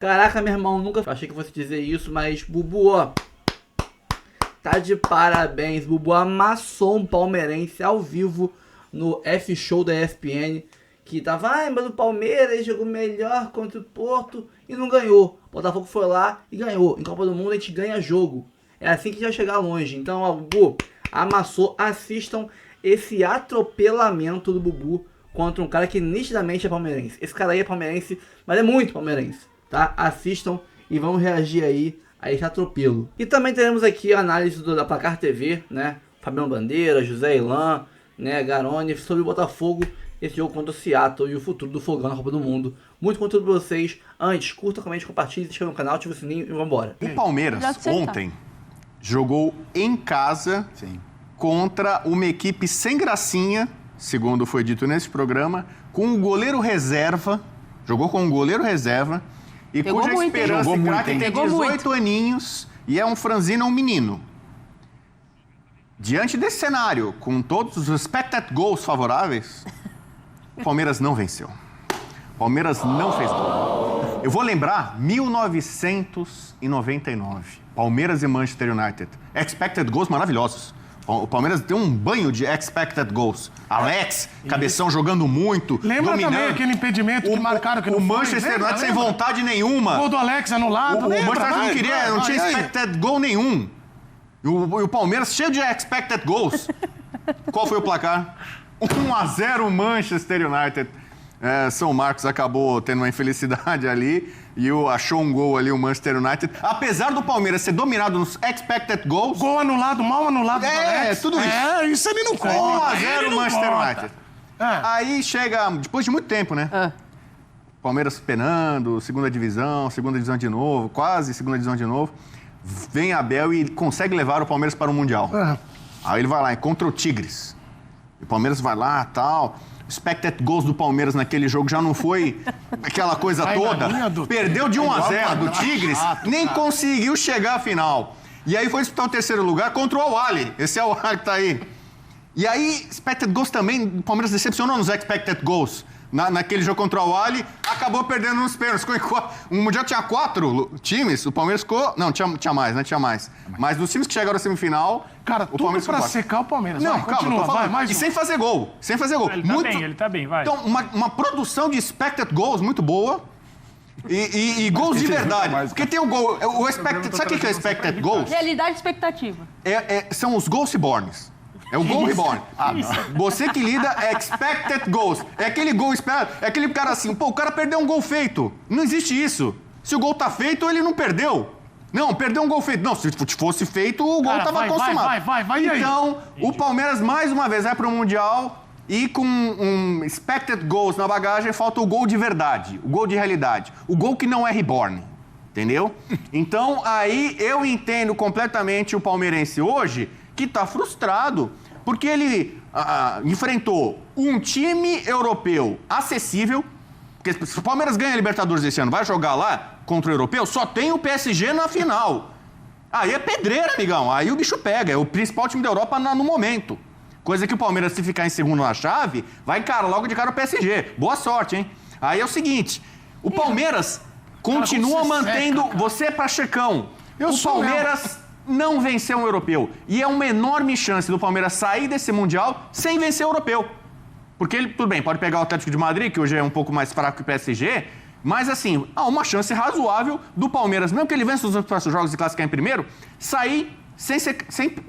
Caraca, meu irmão, nunca achei que fosse dizer isso, mas Bubu, ó, tá de parabéns. Bubu amassou um palmeirense ao vivo no F-Show da ESPN, que tava, mas o Palmeiras jogou melhor contra o Porto e não ganhou. O Botafogo foi lá e ganhou. Em Copa do Mundo a gente ganha jogo. É assim que já chegar longe. Então, ó, Bubu amassou. Assistam esse atropelamento do Bubu contra um cara que nitidamente é palmeirense. Esse cara aí é palmeirense, mas é muito palmeirense, tá? Assistam e vamos reagir aí a esse atropelo. E também teremos aqui a análise da Placar TV, né? Fabiano Bandeira, José Ilan, né? Garoni, sobre o Botafogo, esse jogo contra o Seattle e o futuro do Fogão na Copa do Mundo. Muito conteúdo pra vocês. Antes, curta, comente, compartilhe, se inscreva no canal, ative o sininho e vambora. O Palmeiras ontem jogou em casa contra uma equipe sem gracinha, segundo foi dito nesse programa, com um goleiro reserva, jogou com um goleiro reserva, e Pegou cuja muito, esperança hein? e craque tem 18 aninhos e é um franzino, um menino. Diante desse cenário, com todos os expected goals favoráveis, o Palmeiras não venceu. O Palmeiras não fez gol. Eu vou lembrar, 1999, Palmeiras e Manchester United. Expected goals maravilhosos. O Palmeiras deu um banho de expected goals. Alex, cabeção jogando muito, Lembra dominando. também aquele impedimento que marcaram que não o foi? Manchester United sem vontade nenhuma. O gol do Alex anulado. O Manchester não queria, não tinha expected goal nenhum. E o Palmeiras cheio de expected goals. Qual foi o placar? 1-0 Manchester United. São Marcos acabou tendo uma infelicidade ali e achou um gol ali o Manchester United. Apesar do Palmeiras ser dominado nos expected goals... Gol anulado, mal anulado do Alex. Tudo isso. Isso ele não conta. 1-0 Manchester United. Aí chega, depois de muito tempo, né? Palmeiras penando, segunda divisão de novo, quase segunda divisão de novo. Vem Abel e consegue levar o Palmeiras para o Mundial. Aí ele vai lá, encontra o Tigres. O Palmeiras vai lá, tal... Expected goals do Palmeiras naquele jogo já não foi aquela coisa toda. Perdeu de 1-0 do Tigres, nem conseguiu chegar à final. E aí foi disputar o terceiro lugar contra o Al-Ahly. Esse é o Al-Ahly que tá aí. E aí, expected goals também, o Palmeiras decepcionou nos expected goals. Naquele jogo contra o Al-Ahly, acabou perdendo nos pênaltis. O Mundial tinha 4 times, o Palmeiras ficou... Não, tinha mais, né? Tinha mais. Mas dos times que chegaram à semifinal... Cara, o Palmeiras tudo pra secar o Palmeiras. Não, vai, calma, continua, tô falando. vai, mais e sem fazer gol. Sem fazer gol. Ele tá bem, vai. Então, uma produção de expected goals muito boa e gols de verdade. Porque tem o gol... O expected, sabe o que é expected goals? Realidade e expectativa. São os goals reborns. É o gol reborn. Você que lida é expected goals. É aquele gol esperado. É aquele cara assim, o cara perdeu um gol feito. Não existe isso. Se o gol tá feito, ele não perdeu. Não, perdeu um gol feito. Não, se fosse feito, o gol tava consumado. Vai aí. Então, o Palmeiras, mais uma vez, vai pro Mundial e com um expected goals na bagagem, falta o gol de verdade, o gol de realidade. O gol que não é reborn. Entendeu? Então, aí eu entendo completamente o palmeirense hoje, que tá frustrado, porque ele enfrentou um time europeu acessível, porque se o Palmeiras ganha a Libertadores esse ano, vai jogar lá contra o europeu, só tem o PSG na final. Aí é pedreira, amigão. Aí o bicho pega. É o principal time da Europa no momento. Coisa que o Palmeiras, se ficar em segundo na chave, vai logo de cara o PSG. Boa sorte, hein? Aí é o seguinte, o Palmeiras continua mantendo... Você é pachecão. O Palmeiras não venceu um europeu. E é uma enorme chance do Palmeiras sair desse Mundial sem vencer o europeu. Porque ele, tudo bem, pode pegar o Atlético de Madrid, que hoje é um pouco mais fraco que o PSG, mas assim, há uma chance razoável do Palmeiras, mesmo que ele vença os outros jogos e classificar em primeiro, sair sem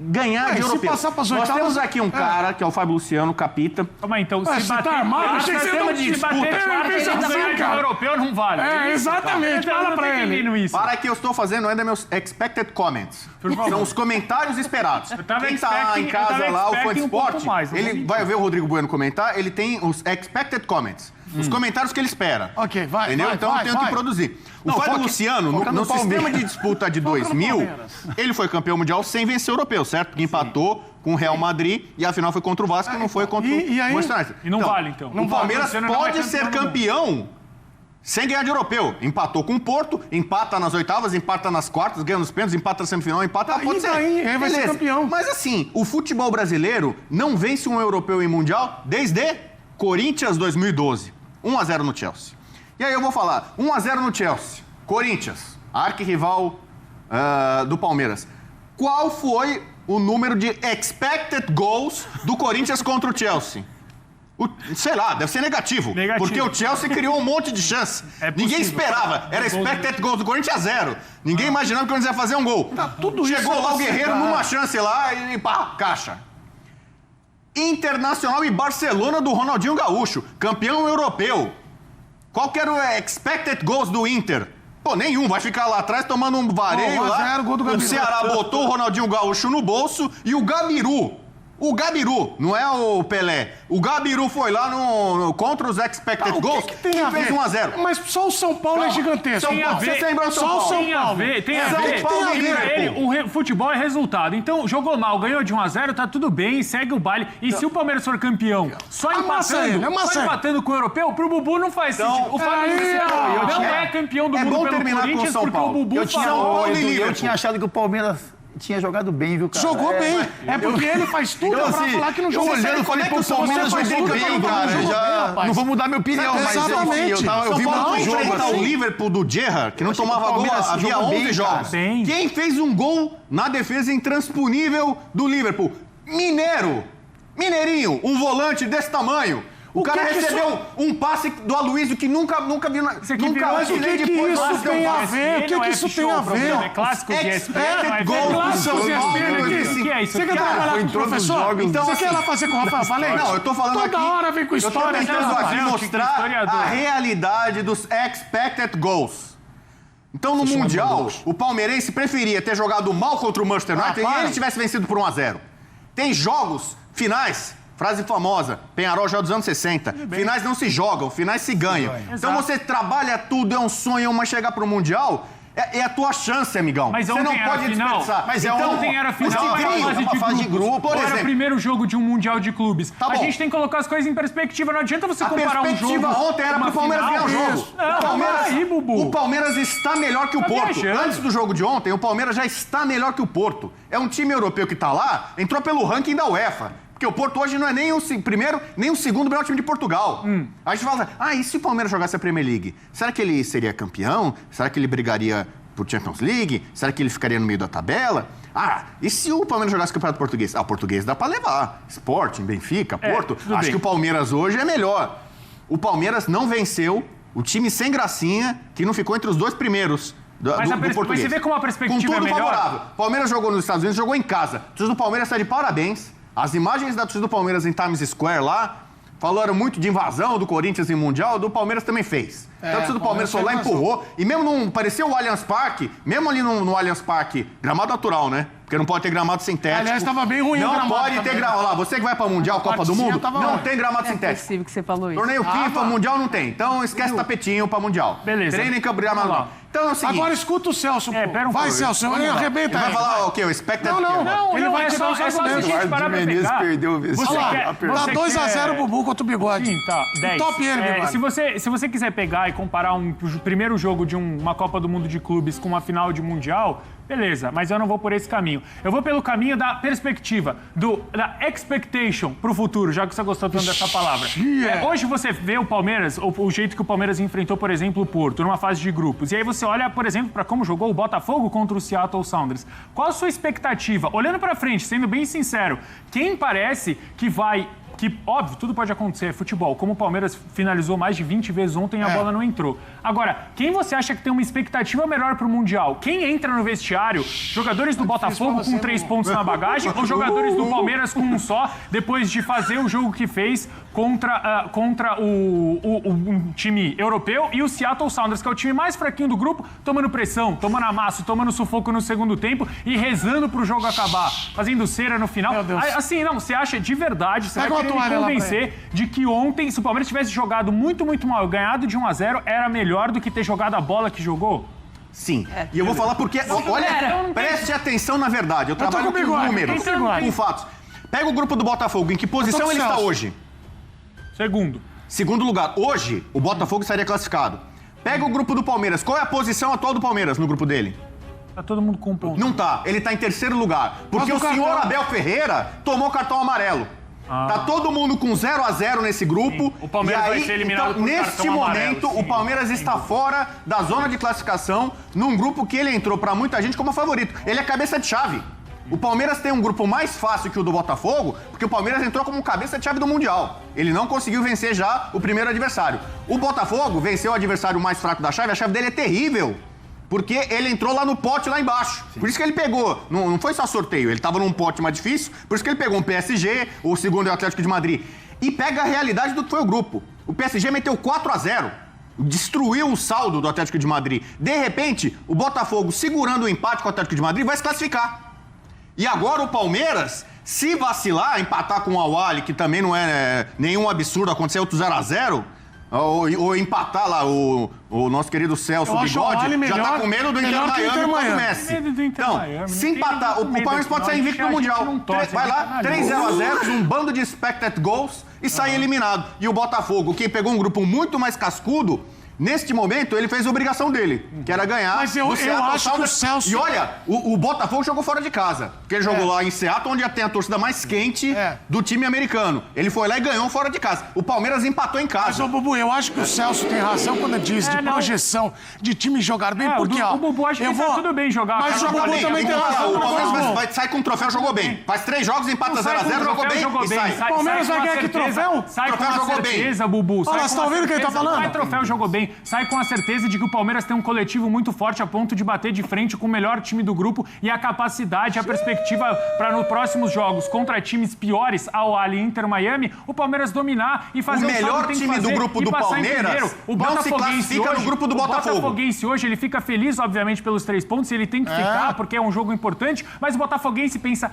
ganhar de europeu. Nós temos aqui um cara, que é o Fábio Luciano, capita. Calma aí, então, se bater... Tá armado, achei que você tema de disputa. O europeu não vale. Exatamente, fala pra ele. Para que eu estou fazendo ainda meus expected comments. São os comentários esperados. Quem tá em casa lá, o Fã de Esporte, ele vai ver o Rodrigo Bueno comentar, ele tem os expected comments. Os comentários que ele espera. Ok, vai. Entendeu? Então eu tenho que produzir. O Fábio Luciano, no sistema de disputa de 2000, ele foi campeão mundial sem vencer o europeu, certo? Porque empatou com o Real Madrid e a final foi contra o Vasco, não foi contra o Manchester United. E não vale, então. O Palmeiras pode ser campeão sem ganhar de europeu. Empatou com o Porto, empata nas oitavas, empata nas quartas, ganha nos pênaltis, empata na semifinal, empata... Pode ser. Aí vai ser campeão. Mas assim, o futebol brasileiro não vence um europeu em mundial desde Corinthians 2012. 1-0 no Chelsea. E aí eu vou falar, 1-0 no Chelsea. Corinthians, arquirrival do Palmeiras. Qual foi o número de expected goals do Corinthians contra o Chelsea? Sei lá, deve ser negativo. Porque o Chelsea criou um monte de chance. Ninguém esperava. Era expected goals do Corinthians 0. Ninguém imaginava que o Corinthians ia fazer um gol. Chegou lá o Guerreiro numa chance lá e pá, caixa. Internacional e Barcelona do Ronaldinho Gaúcho, campeão europeu. Qual que era o expected goals do Inter? Pô, nenhum. Vai ficar lá atrás tomando um vareio lá. Gol do Gabiru. O Ceará botou o Ronaldinho Gaúcho no bolso e o Gabiru, não é o Pelé. O Gabiru foi lá contra os expected goals que tem a ver? Fez 1-0. Mas só o São Paulo é gigantesco. Tem a ver. Você lembra do São Paulo? Tem a ver. O futebol é resultado. Então, jogou mal, ganhou de 1-0, tá tudo bem, segue o baile. E se o Palmeiras for campeão, só empatando com o europeu, pro Bubu não faz sentido. O Palmeiras não é campeão do mundo pelo Corinthians porque o Bubu falou. Eu tinha achado que o Palmeiras tinha jogado bem, viu, cara? Jogou bem. É porque ele faz tudo pra falar que não jogou. Eu falei que o Palmeiras jogou bem, cara. Não vou mudar minha opinião, mas eu vi muito jogo assim. O Liverpool do Gerrard, que não tomava gol, havia 11 jogos. Quem fez um gol na defesa intransponível do Liverpool? Mineirinho, um volante desse tamanho. O cara recebeu um passe do Aloysio que nunca viu. Nunca antes nem depois. O que isso tem a ver? O que isso tem a ver? É clássico de ESPN. É clássico de ESPN. O que é isso? Você quer trabalhar com o professor? Então, você quer lá fazer com o Rafael Valente? Não, eu tô falando aqui... Toda hora vem com história. Eu tô tentando aqui mostrar a realidade dos expected goals. Então, no Mundial, o palmeirense preferia ter jogado mal contra o Manchester United e ele tivesse vencido por 1-0. Tem jogos finais... Frase famosa, Penharol já dos anos 60. Finais não se jogam, finais se ganham. Então você trabalha tudo, é um sonho, mas chegar pro Mundial é a tua chance, amigão. Mas você não pode desperdiçar. Mas ontem era final, uma fase de grupo. Por exemplo, era o primeiro jogo de um Mundial de clubes. Tá bom. A gente tem que colocar as coisas em perspectiva. Não adianta você comparar um jogo. A perspectiva ontem era pro Palmeiras ganhar o jogo. O Palmeiras está melhor que o Porto. Antes do jogo de ontem, o Palmeiras já está melhor que o Porto. É um time europeu que tá lá, entrou pelo ranking da UEFA. Porque o Porto hoje não é nem o primeiro, nem o segundo melhor time de Portugal. A gente fala, e se o Palmeiras jogasse a Premier League? Será que ele seria campeão? Será que ele brigaria por Champions League? Será que ele ficaria no meio da tabela? E se o Palmeiras jogasse o Campeonato Português? O português dá pra levar. Sporting, Benfica, Porto. Acho que o Palmeiras hoje é melhor. O Palmeiras não venceu o time sem gracinha, que não ficou entre os dois primeiros. Do português. Mas você vê como a perspectiva é melhor? favorável. Palmeiras jogou nos Estados Unidos, jogou em casa. O torcedor do Palmeiras está de parabéns. As imagens da torcida do Palmeiras em Times Square lá falaram muito de invasão do Corinthians em Mundial, do Palmeiras também fez. Então a torcida do Palmeiras foi lá e empurrou. E mesmo não pareceu o Allianz Parque, mesmo ali no Allianz Parque, gramado natural, né? Porque não pode ter gramado sintético. Aliás, estava bem ruim o Não gramado pode ter gramado. Lá, você que vai para Mundial, Copa do Mundo, não tem gramado sintético. É possível que você falou isso. Torneio FIFA, Mundial não tem. Então esquece tapetinho para Mundial. Beleza. Treina em campo gramado. Então é o seguinte... Agora escuta o Celso, pô. Pera um vai, pouco. Celso, ele arrebenta Ele aí. vai falar o quê? O expected... Não, ele vai é só tirar os a argumentos. gente parar pra Menezes pegar. perdeu o vestido. Dá 2-0 pro Bubu contra o Bigode. Sim, tá. 10. Top ele, Bigode. Se você quiser pegar e comparar o primeiro jogo de uma Copa do Mundo de Clubes com uma final de Mundial, beleza, mas eu não vou por esse caminho. Eu vou pelo caminho da perspectiva, da expectation pro futuro, já que você gostou tanto dessa palavra. Hoje você vê o Palmeiras, o jeito que o Palmeiras enfrentou, por exemplo, o Porto, numa fase de grupos. E aí você olha, por exemplo, para como jogou o Botafogo contra o Seattle Sounders. Qual a sua expectativa? Olhando para frente, sendo bem sincero, quem parece que vai... Que, óbvio, tudo pode acontecer, é futebol. Como o Palmeiras finalizou mais de 20 vezes ontem, a bola não entrou. Agora, quem você acha que tem uma expectativa melhor pro Mundial? Quem entra no vestiário? Jogadores do Botafogo com 3 pontos na bagagem ou jogadores do Palmeiras com um só, depois de fazer o jogo que fez contra um time europeu e o Seattle Sounders, que é o time mais fraquinho do grupo, tomando pressão, tomando amasso, tomando sufoco no segundo tempo e rezando pro jogo acabar, fazendo cera no final. Assim, não, você acha de verdade, você vai querer me convencer de que ontem, se o Palmeiras tivesse jogado muito, muito mal, ganhado de 1-0, era melhor do que ter jogado a bola que jogou? Sim. E eu vou falar porque, olha, preste atenção na verdade. Eu trabalho com números, com fatos. Pega o grupo do Botafogo, em que posição ele está hoje? Segundo lugar. Hoje, o Botafogo estaria classificado. Pega o grupo do Palmeiras. Qual é a posição atual do Palmeiras no grupo dele? Tá todo mundo com ponto. Não tá. Ele tá em terceiro lugar. Porque o senhor Abel Ferreira tomou cartão amarelo. Tá todo mundo com 0-0 nesse grupo. Sim. O Palmeiras vai ser eliminado por neste cartão momento, amarelo, o Palmeiras está fora da zona de classificação num grupo que ele entrou pra muita gente como favorito. Ele é cabeça de chave. O Palmeiras tem um grupo mais fácil que o do Botafogo, porque o Palmeiras entrou como cabeça de chave do Mundial. Ele não conseguiu vencer já o primeiro adversário. O Botafogo venceu o adversário mais fraco da chave, a chave dele é terrível. Porque ele entrou lá no pote lá embaixo. Sim. Por isso que ele pegou, não foi só sorteio, ele tava num pote mais difícil, por isso que ele pegou um PSG, o segundo é o Atlético de Madrid. E pega a realidade do que foi o grupo. O PSG meteu 4-0. Destruiu o saldo do Atlético de Madrid. De repente, o Botafogo, segurando o empate com o Atlético de Madrid, vai se classificar. E agora o Palmeiras, se vacilar, empatar com o Al-Ahly, que também não é nenhum absurdo, acontecer outro 0-0, ou empatar lá o nosso querido Celso Bigode, já tá com medo do Inter Miami por causa do Messi. Então, se empatar, o Palmeiras pode sair invicto no Mundial. Vai lá, 3-0, um bando de expected goals e sair eliminado. E o Botafogo, que pegou um grupo muito mais cascudo, neste momento, ele fez a obrigação dele, que era ganhar. Mas eu acho que o Celso... E olha, o Botafogo jogou fora de casa. Porque ele jogou lá em Seattle, onde tem a torcida mais quente do time americano. Ele foi lá e ganhou fora de casa. O Palmeiras empatou em casa. Mas, ô, Bubu, eu acho que o Celso tem razão quando diz de projeção, de time jogar bem, porque... O Bubu acha que tá tudo bem jogar. Mas o Bubu também tem razão. O Palmeiras vai sair com o troféu, jogou bem. Faz 3 jogos, empata 0-0, jogou bem e sai. O Palmeiras vai ganhar que troféu? Sai com a certeza, Bubu. Olha, você tá ouvindo o que ele tá falando? Sai troféu, jogou bem. Sai com a certeza de que o Palmeiras tem um coletivo muito forte a ponto de bater de frente com o melhor time do grupo e a capacidade, a perspectiva para nos próximos jogos contra times piores, Al-Ahly, Inter, Miami, o Palmeiras dominar e fazer o melhor time do grupo do Palmeiras não se classifica no grupo do Botafogo. O Botafoguense hoje, ele fica feliz, obviamente, pelos 3 pontos, ele tem que ficar porque é um jogo importante, mas o Botafoguense pensa,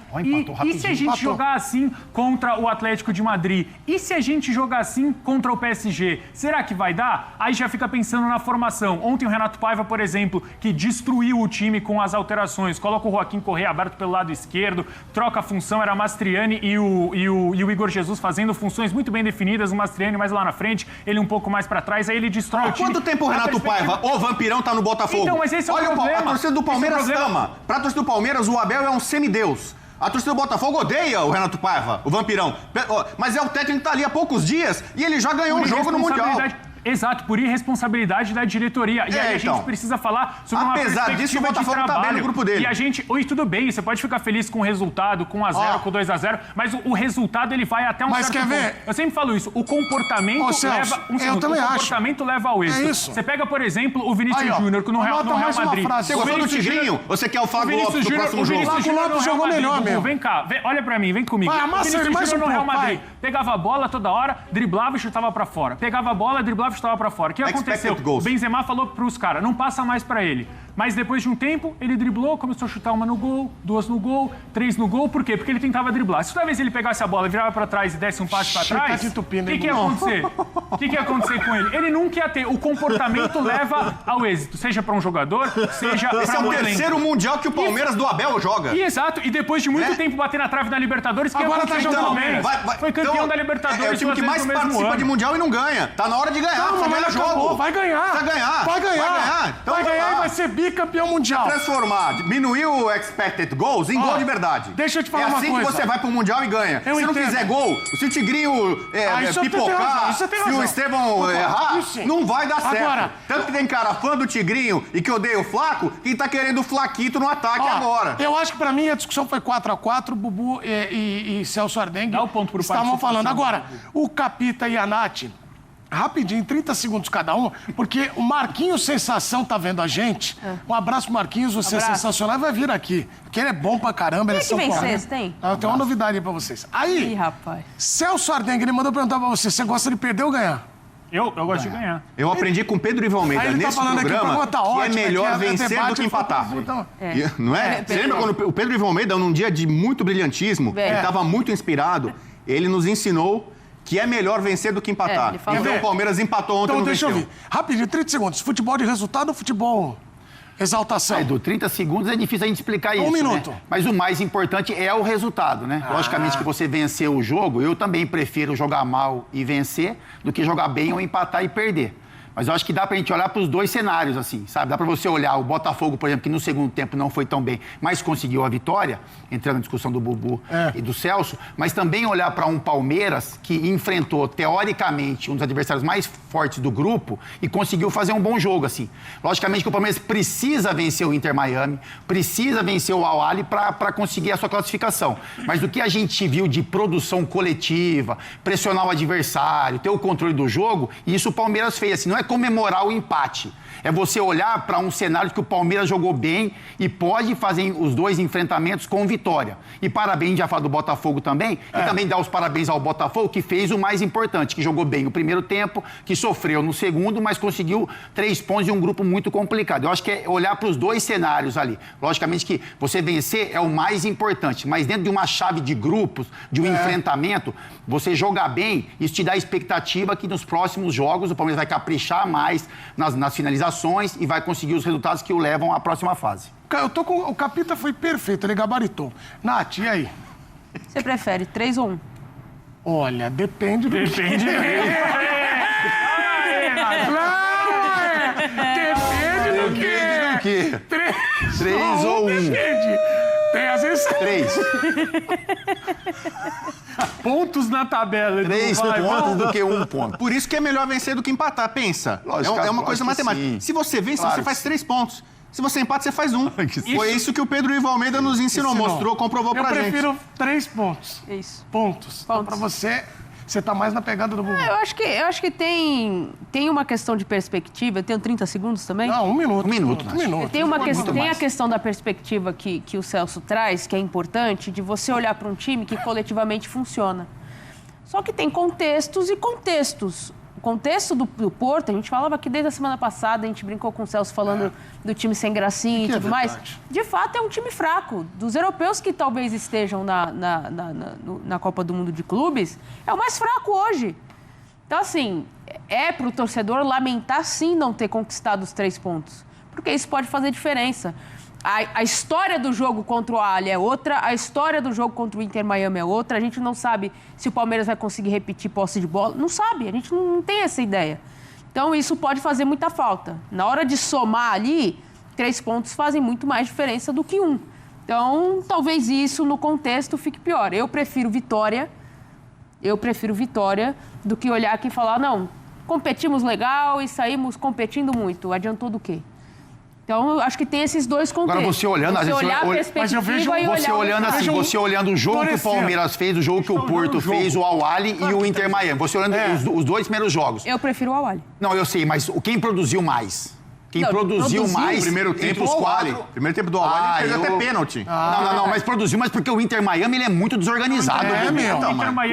e se a gente jogar assim contra o Atlético de Madrid? E se a gente jogar assim contra o PSG? Será que vai dar? Aí já fica pensando na formação. Ontem o Renato Paiva, por exemplo, que destruiu o time com as alterações, coloca o Joaquim Correa aberto pelo lado esquerdo, troca a função, era Mastriani e o Igor Jesus fazendo funções muito bem definidas, o Mastriani mais lá na frente, ele um pouco mais pra trás, aí ele destrói o time. Quanto tempo o Renato Paiva, o vampirão, tá no Botafogo? Então, mas esse é o problema. A torcida do Palmeiras ama. Pra torcida do Palmeiras, o Abel é um semideus. A torcida do Botafogo odeia o Renato Paiva, o vampirão. Mas é o técnico que tá ali há poucos dias e ele já ganhou um jogo no Mundial. Exato, por irresponsabilidade da diretoria. E aí a gente precisa falar sobre uma perspectiva disso, o Botafogo de trabalho. Tá bem no grupo dele. E a gente... tudo bem, você pode ficar feliz com o resultado, com 1-0, com 2-0, mas o resultado, ele vai até um certo ponto. Ver? Eu sempre falo isso, o comportamento leva... comportamento leva ao êxito. É isso. Você pega, por exemplo, o Vinícius Júnior no Real Madrid. Você gostou do Tigrinho? Você quer o Fábio Lopes no próximo jogo? O Fábio Lopes jogou melhor mesmo. Vem cá, olha pra mim, vem comigo. O Vinícius Júnior no Real Madrid. Pegava a bola toda hora, driblava e chutava pra fora. Pegava a bola, driblava e chutava pra fora. O que aconteceu? O Benzema falou pros caras, não passa mais pra ele. Mas depois de um tempo, ele driblou, começou a chutar 1 no gol, 2 no gol, 3 no gol. Por quê? Porque ele tentava driblar. Se toda vez ele pegasse a bola, virava pra trás e desse um passe pra trás, o que ia acontecer? O que ia acontecer com ele? Ele nunca ia ter. O comportamento leva ao êxito, seja pra um jogador, seja pra um Esse é o terceiro Mundial que o Palmeiras do Abel joga. Exato. E depois de muito tempo bater na trave na Libertadores, que agora tá jogando bem. Foi campeão da Libertadores. É o time que mais participa de Mundial e não ganha. Tá na hora de ganhar. Só ganha jogo. Vai ganhar. Vai ganhar. Então vai ganhar e vai ser bicampeão mundial. Transformar, diminuir o expected goals em gol de verdade. Deixa eu te falar uma coisa. É assim que você vai pro Mundial e ganha. Se não fizer gol, se o Tigrinho pipocar, se o Estevão errar, não vai dar certo. Tanto que tem cara fã do Tigrinho e que odeia o Flaco, que tá querendo o Flaquito no ataque agora. Eu acho que pra mim a discussão foi 4-4, Bubu e Celso Ardengue estavam falando. Agora, o Capita e a Nath, rapidinho, 30 segundos cada um, porque o Marquinhos Sensação tá vendo a gente. Um abraço pro Marquinhos, você é sensacional, vai vir aqui. Porque ele é bom pra caramba, ele é São Paulo. Vocês tem? Eu tenho uma novidade aí pra vocês. Aí, Ih, rapaz. Celso Ardengue, ele mandou perguntar pra você gosta de perder ou ganhar? Eu gosto de ganhar. Eu aprendi com Pedro Ivo Almeida nesse programa que é melhor vencer do que empatar. Não é? Você lembra quando o Pedro Ivo Almeida, num dia de muito brilhantismo, ele estava muito inspirado, ele nos ensinou que é melhor vencer do que empatar. Então o Palmeiras empatou ontem no venceu. Então deixa eu ver. Rapidinho, 30 segundos. Futebol de resultado ou futebol exaltação? Edu, 30 segundos é difícil a gente explicar isso. Um minuto. Né? Mas o mais importante é o resultado, né? Logicamente que você venceu o jogo, eu também prefiro jogar mal e vencer do que jogar bem ou empatar e perder. Mas eu acho que dá pra gente olhar pros dois cenários, assim, sabe? Dá pra você olhar o Botafogo, por exemplo, que no segundo tempo não foi tão bem, mas conseguiu a vitória, entrando na discussão do Bubu e do Celso, mas também olhar pra um Palmeiras que enfrentou, teoricamente, um dos adversários mais fortes do grupo e conseguiu fazer um bom jogo, assim. Logicamente que o Palmeiras precisa vencer o Inter Miami, precisa vencer o Al Ahly pra conseguir a sua classificação. Mas o que a gente viu de produção coletiva, pressionar o adversário, ter o controle do jogo, isso o Palmeiras fez, assim, não é comemorar o empate. É você olhar para um cenário que o Palmeiras jogou bem e pode fazer os dois enfrentamentos com vitória. E parabéns, já falo do Botafogo também, e também dar os parabéns ao Botafogo, que fez o mais importante, que jogou bem o primeiro tempo, que sofreu no segundo, mas conseguiu 3 pontos em um grupo muito complicado. Eu acho que é olhar para os dois cenários ali. Logicamente que você vencer é o mais importante, mas dentro de uma chave de grupos, de um enfrentamento, você jogar bem, isso te dá a expectativa que nos próximos jogos o Palmeiras vai caprichar mais nas finalizações e vai conseguir os resultados que o levam à próxima fase. O Capita foi perfeito, ele gabaritou. Nath, e aí? Você prefere 3 ou 1? Olha, depende do Depende mesmo. Depende do quê? 3 ou 1? Depende. Tem, às vezes... 3. Pontos na tabela. 3 pontos do que 1 ponto. Por isso que é melhor vencer do que empatar, pensa. Lógico, é uma coisa lógico que matemática. sim. Se você vence, Claro você que faz sim. 3 pontos. Se você empata, você faz 1. que Foi isso que o Pedro Ivo Almeida nos ensinou, mostrou, comprovou pra gente. Eu prefiro 3 pontos. Isso. Pontos. Então, pra você tá mais na pegada do Bubu. Eu acho que tem uma questão de perspectiva. Eu tenho 30 segundos também? Não, 1 minuto. 1 minuto, Um minuto. Tem a questão da perspectiva que o Celso traz, que é importante, de você olhar para um time que coletivamente funciona. Só que tem contextos e contextos. O contexto do Porto, a gente falava aqui desde a semana passada, a gente brincou com o Celso falando do time sem gracinha e tudo mais. De fato, é um time fraco. Dos europeus que talvez estejam na Copa do Mundo de Clubes, é o mais fraco hoje. Então, assim, é para o torcedor lamentar, sim, não ter conquistado os 3 pontos. Porque isso pode fazer diferença. A história do jogo contra o Al Ahly é outra, a história do jogo contra o Inter Miami é outra. A gente não sabe se o Palmeiras vai conseguir repetir posse de bola. Não sabe, a gente não tem essa ideia. Então, isso pode fazer muita falta. Na hora de somar ali, 3 pontos fazem muito mais diferença do que 1. Então, talvez isso, no contexto, fique pior. Eu prefiro vitória do que olhar aqui e falar, não, competimos legal e saímos competindo muito. Adiantou do quê? Então, eu acho que tem esses dois contextos. Agora, você olhando, às vezes... olhar a perspectiva e olhar você olhando assim, você olhando o jogo que o Palmeiras fez, o jogo que o Porto fez, o Al Ahly e o Inter Miami. Você olhando os 2 primeiros jogos. Eu prefiro o Al Ahly. Não, eu sei, mas quem produziu mais? Quem produziu mais... Primeiro tempo, os 4. Primeiro tempo do Al Ahly, fez até pênalti. Não, mas produziu, mas porque o Inter Miami, ele é muito desorganizado.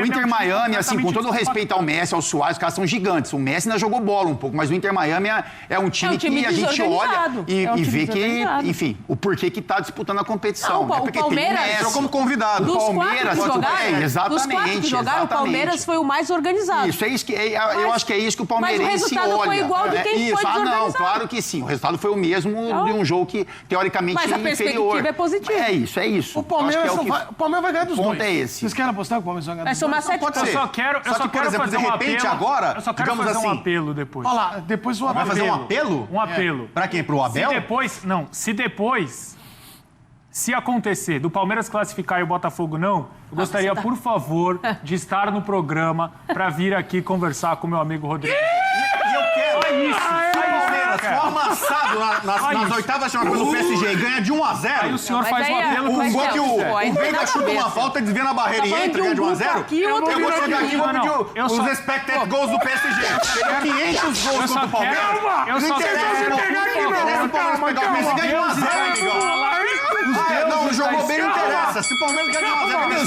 O Inter Miami, assim, com todo o respeito ao Messi, ao Suárez, os caras são gigantes. O Messi ainda jogou bola um pouco, mas o Inter Miami é um time que a gente olha e vê que, enfim, o porquê que tá disputando a competição. Não, porque o Palmeiras tem entrou como convidado. Dos Palmeiras, 4 que jogaram, exatamente. O Palmeiras foi o mais organizado. Isso, é isso que eu acho que é isso que o palmeirense olha. Mas o resultado foi igual de quem foi desorganizado. Não, claro que sim. O resultado foi o mesmo de um jogo que, teoricamente, mas a inferior. perspectiva é positiva. É isso. O Palmeiras vai ganhar dos dois. O ponto é esse. Vocês querem apostar que o Palmeiras vai ganhar Vai dos dois? somar 7 pontos. Eu só quero por exemplo, fazer de um repente, apelo. agora, Eu só quero digamos fazer um assim, apelo depois. Olha lá, depois o Vai Abel. fazer um apelo? Um apelo. Pra quem? Pro Abel? Se acontecer do Palmeiras classificar e o Botafogo não, eu gostaria, por favor, de estar no programa pra vir aqui conversar com o meu amigo Rodrigo. E eu quero. Só isso. Se o Palmeiras for amassado nas oitavas de do PSG e ganha de 1-0. Aí o senhor Mas faz um aí apelo Um com gol que Aí o não Veiga tem chuta nada a uma ver. falta, desvia na barreira e falando entra, de ganha de um 1-0. grupo aqui, outro Eu vou grupo chegar aqui e vou Não, pedir eu só- os expected goals do PSG. Tem 500 gols Eu só contra o Palmeiras. quero- eu só Não quero- interessa, não interessa o Palmeiras pegar o Messi e ganha de 1-0, amigão. Não, jogou bem, não interessa. Se o Palmeiras ganhar de 1-0, meu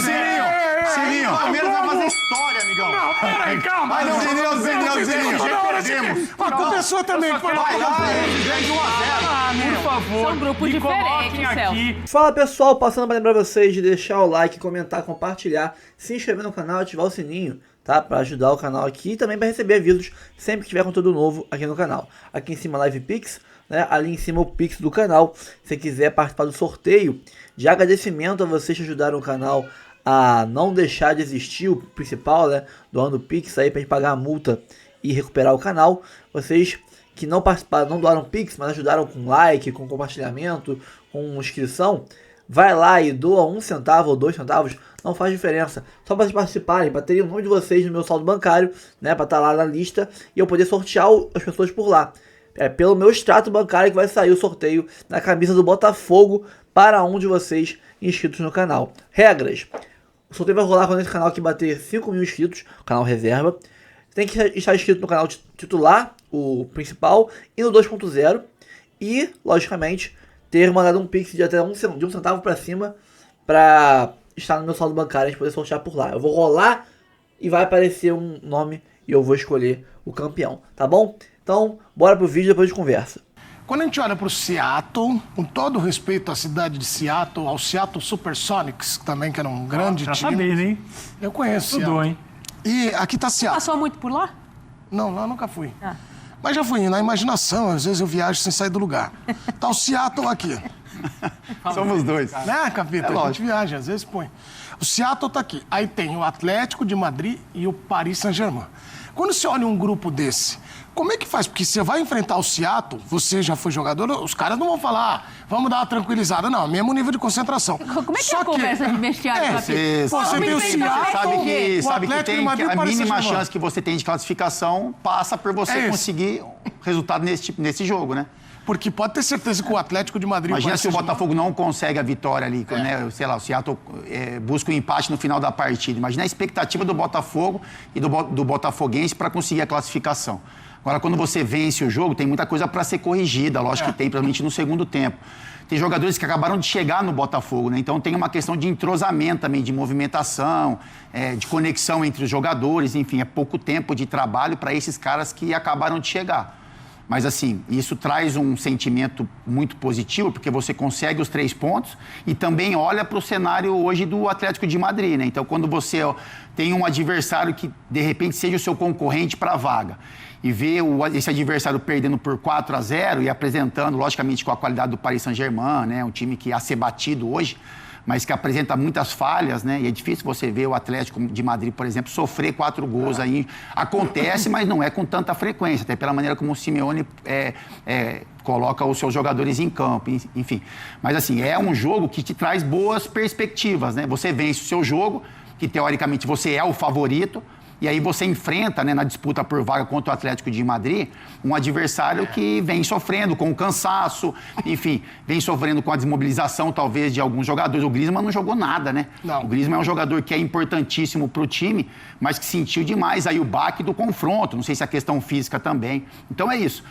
Sininho, o Palmeiras vai fazer história, amigão. Peraí, calma. Vai, não, Sininho, já perdemos. A culpa é sua também. só Foi quero- lá. Vai lá, eles ganham de 1-0. Por favor, São grupos me coloquem diferentes, aqui. Fala pessoal, passando para lembrar vocês de deixar o like, comentar, compartilhar, se inscrever no canal e ativar o sininho, tá? Para ajudar o canal aqui e também para receber avisos sempre que tiver conteúdo novo aqui no canal. Aqui em cima Live Pix, né? Ali em cima o Pix do canal. Se quiser participar do sorteio, de agradecimento a vocês que ajudaram o canal a não deixar de existir, o principal, né? Doando Pix aí para gente pagar a multa e recuperar o canal. Vocês que não participaram, não doaram Pix, mas ajudaram com like, com compartilhamento, com inscrição, vai lá e doa 1 centavo ou 2 centavos, não faz diferença. Só para vocês participarem, para terem o nome de vocês no meu saldo bancário, né, para estar lá na lista e eu poder sortear as pessoas por lá. É pelo meu extrato bancário que vai sair o sorteio na camisa do Botafogo para um de vocês inscritos no canal. Regras: o sorteio vai rolar quando esse canal aqui bater 5 mil inscritos, canal reserva. Tem que estar inscrito no canal titular, o principal, e no 2.0. E, logicamente, ter mandado um pix de até de 1 centavo para cima para estar no meu saldo bancário e a gente poder sortear por lá. Eu vou rolar e vai aparecer um nome e eu vou escolher o campeão, tá bom? Então, bora pro vídeo, depois a gente conversa. Quando a gente olha para o Seattle, com todo o respeito à cidade de Seattle, ao Seattle Supersonics, também que era um grande time. Já sabendo, hein? Eu conheço Estudou, Seattle. hein? E aqui tá Seattle. Passou muito por lá? Não, lá eu nunca fui. Ah. Mas já fui, na imaginação, às vezes eu viajo sem sair do lugar. Tá o Seattle aqui. Somos dois. Né, Capita? É a gente lógico. viaja, às vezes põe. O Seattle tá aqui. Aí tem o Atlético de Madrid e o Paris Saint-Germain. Quando você olha um grupo desse, como é que faz? Porque você vai enfrentar o Seattle, você já foi jogador, os caras não vão falar, vamos dar uma tranquilizada. Não, mesmo nível de concentração. Como é que é a conversa de vestiário, Capita? Você tem o Seattle, Sabe que tem que a mínima chance chance que você tem de classificação passa por você conseguir resultado nesse jogo, né? Porque pode ter certeza que o Atlético de Madrid... Imagina se o Botafogo não consegue a vitória ali, né? Sei lá, o Seattle busca o empate no final da partida. Imagina a expectativa do Botafogo e do botafoguense para conseguir a classificação. Agora, quando você vence o jogo, tem muita coisa para ser corrigida, lógico que tem, principalmente no segundo tempo. Tem jogadores que acabaram de chegar no Botafogo, né? Então tem uma questão de entrosamento também, de movimentação, de conexão entre os jogadores, enfim, é pouco tempo de trabalho para esses caras que acabaram de chegar. Mas, assim, isso traz um sentimento muito positivo, porque você consegue os 3 pontos e também olha para o cenário hoje do Atlético de Madrid, né? Então, quando você tem um adversário que, de repente, seja o seu concorrente para a vaga e vê esse adversário perdendo por 4-0 e apresentando, logicamente, com a qualidade do Paris Saint-Germain, né? Um time que é a ser batido hoje, mas que apresenta muitas falhas, né? E é difícil você ver o Atlético de Madrid, por exemplo, sofrer 4 gols aí. Acontece, mas não é com tanta frequência, até pela maneira como o Simeone coloca os seus jogadores em campo, enfim. Mas, assim, é um jogo que te traz boas perspectivas, né? Você vence o seu jogo, que teoricamente você é o favorito, e aí você enfrenta, né, na disputa por vaga contra o Atlético de Madrid, um adversário que vem sofrendo com o cansaço, enfim, vem sofrendo com a desmobilização, talvez, de alguns jogadores. O Griezmann não jogou nada, né? Não. O Griezmann é um jogador que é importantíssimo para o time, mas que sentiu demais aí o baque do confronto. Não sei se a questão física também. Então é isso.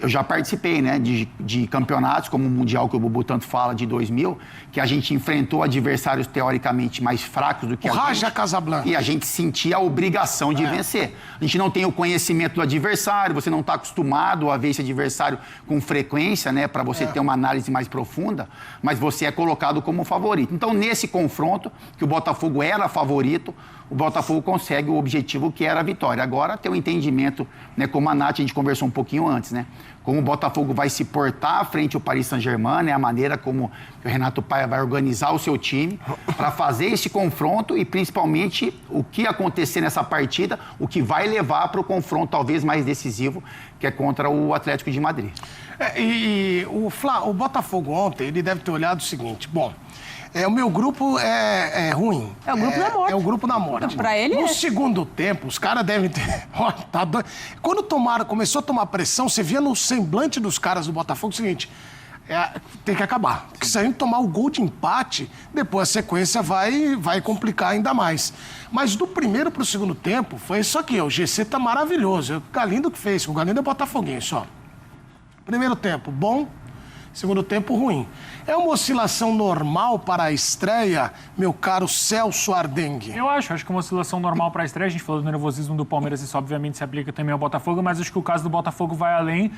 Eu já participei, né, de campeonatos, como o Mundial que o Bubu tanto fala, de 2000, que a gente enfrentou adversários teoricamente mais fracos do que O a Raja gente. Casablanca. E a gente sentia a obrigação de vencer. A gente não tem o conhecimento do adversário, você não está acostumado a ver esse adversário com frequência, né, para você ter uma análise mais profunda, mas você é colocado como favorito. Então, nesse confronto, que o Botafogo era favorito, o Botafogo consegue o objetivo que era a vitória. Agora tem o entendimento, né, como a Nath, a gente conversou um pouquinho antes, né? Como o Botafogo vai se portar frente ao Paris Saint-Germain, né? A maneira como o Renato Paiva vai organizar o seu time para fazer esse confronto e principalmente o que acontecer nessa partida, o que vai levar para o confronto talvez mais decisivo, que é contra o Atlético de Madrid. O Botafogo ontem, ele deve ter olhado o seguinte, bom... o meu grupo é ruim. É o grupo da morte. É o grupo da morte. Então, pra ele no é. segundo tempo, os caras devem ter... Ó, tá doido. Quando começou a tomar pressão, você via no semblante dos caras do Botafogo o seguinte... tem que acabar. Porque se a gente tomar o gol de empate, depois a sequência vai complicar ainda mais. Mas do primeiro pro segundo tempo, foi isso aqui. O GC tá maravilhoso. O Galindo que fez. O Galindo é botafoguense, ó. Primeiro tempo, bom. Segundo tempo, ruim. É uma oscilação normal para a estreia, meu caro Celso Ardengue? Eu acho que é uma oscilação normal para a estreia. A gente falou do nervosismo do Palmeiras, isso obviamente se aplica também ao Botafogo, mas acho que o caso do Botafogo vai além.